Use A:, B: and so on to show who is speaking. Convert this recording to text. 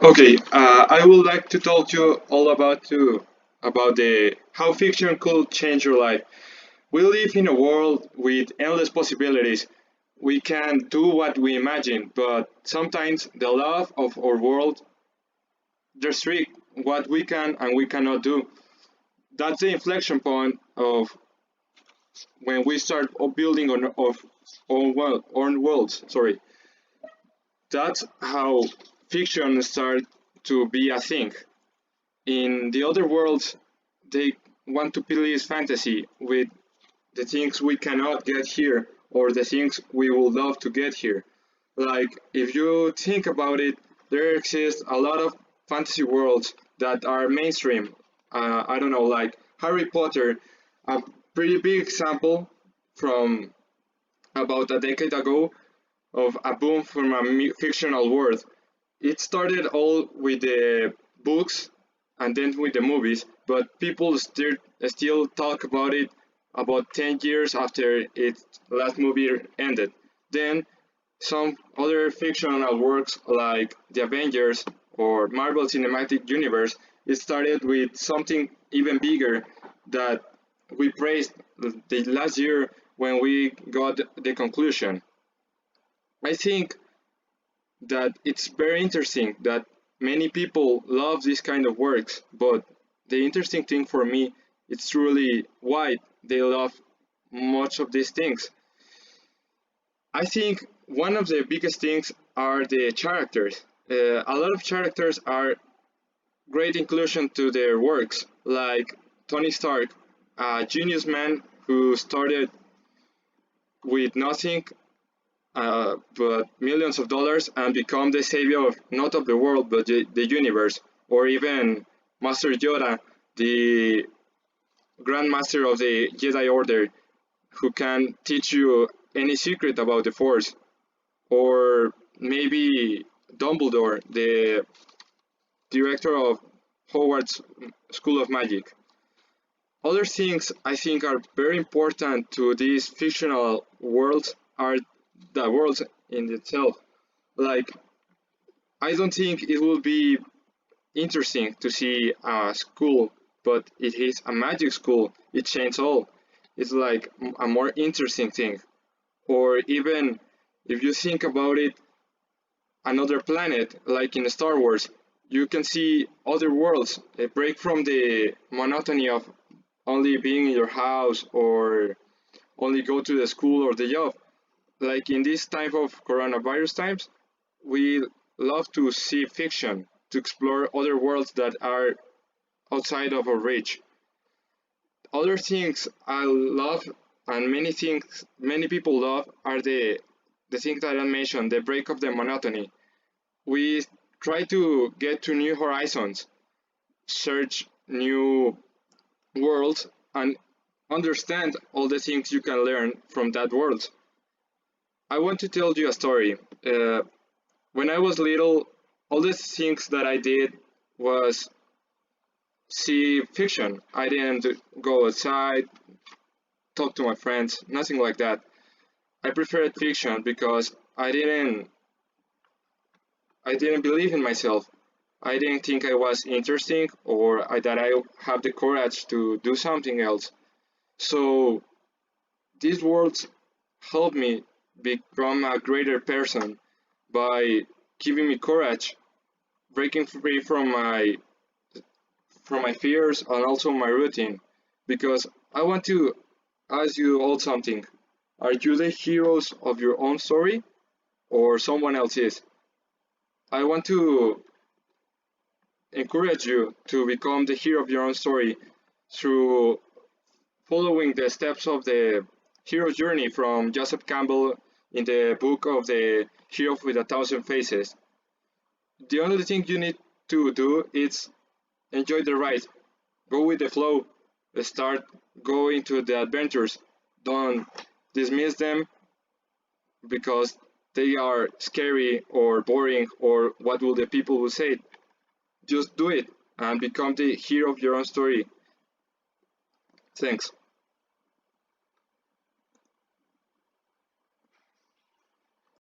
A: Okay, I would like to talk to you all about the how fiction could change your life. We live in a world with endless possibilities. We can do what we imagine, but sometimes the laws of our world restrict what we can and we cannot do. That's the inflection point of when we start building on of own worlds. Sorry, that's how fiction starts to be a thing. In the other worlds, they want to please fantasy with the things we cannot get here or the things we would love to get here. Like, if you think about it, there exists a lot of fantasy worlds that are mainstream. I don't know, like Harry Potter, a pretty big example from about a decade ago of a boom from a fictional world. It started all with the books and then with the movies, but people still talk about it about 10 years after its last movie ended. Then some other fictional works like The Avengers or Marvel Cinematic Universe, it started with something even bigger that we praised the last year when we got the conclusion. I think that it's very interesting that many people love this kind of works, but the interesting thing for me is truly why they love much of these things. I think one of the biggest things are the characters. A lot of characters are great inclusion to their works, like Tony Stark, a genius man who started with nothing but millions of dollars and become the savior of not of the world but the universe, or even Master Yoda, the Grandmaster of the Jedi Order, who can teach you any secret about the Force, or maybe Dumbledore, the director of Hogwarts School of Magic. Other things I think are very important to these fictional worlds are the worlds in itself. Like, I don't think it will be interesting to see a school, but it is a magic school. It changes all. It's like a more interesting thing. Or even if you think about it, another planet, like in Star Wars, you can see other worlds, a break from the monotony of only being in your house or only go to the school or the job. Like in this type of coronavirus times, we love to see fiction, to explore other worlds that are outside of our reach. Other things I love, and many people love, are the things that I mentioned, the break of the monotony. We try to get to new horizons, search new worlds, and understand all the things you can learn from that world. I want to tell you a story. Uh, when I was little, all the things that I did was see fiction. I didn't go outside, talk to my friends, nothing like that. I preferred fiction because I didn't believe in myself. I didn't think I was interesting or that I have the courage to do something else. So these words helped me become a greater person by giving me courage, breaking free from my fears and also my routine. Because I want to ask you all something. Are you the heroes of your own story or someone else's? I want to encourage you to become the hero of your own story through following the steps of the hero's journey from Joseph Campbell in the book of the Hero with a Thousand Faces. The only thing you need to do is enjoy the ride, go with the flow, start going to the adventures. Don't dismiss them because they are scary or boring or what will the people will say. Just do it and become the hero of your own story. Thanks.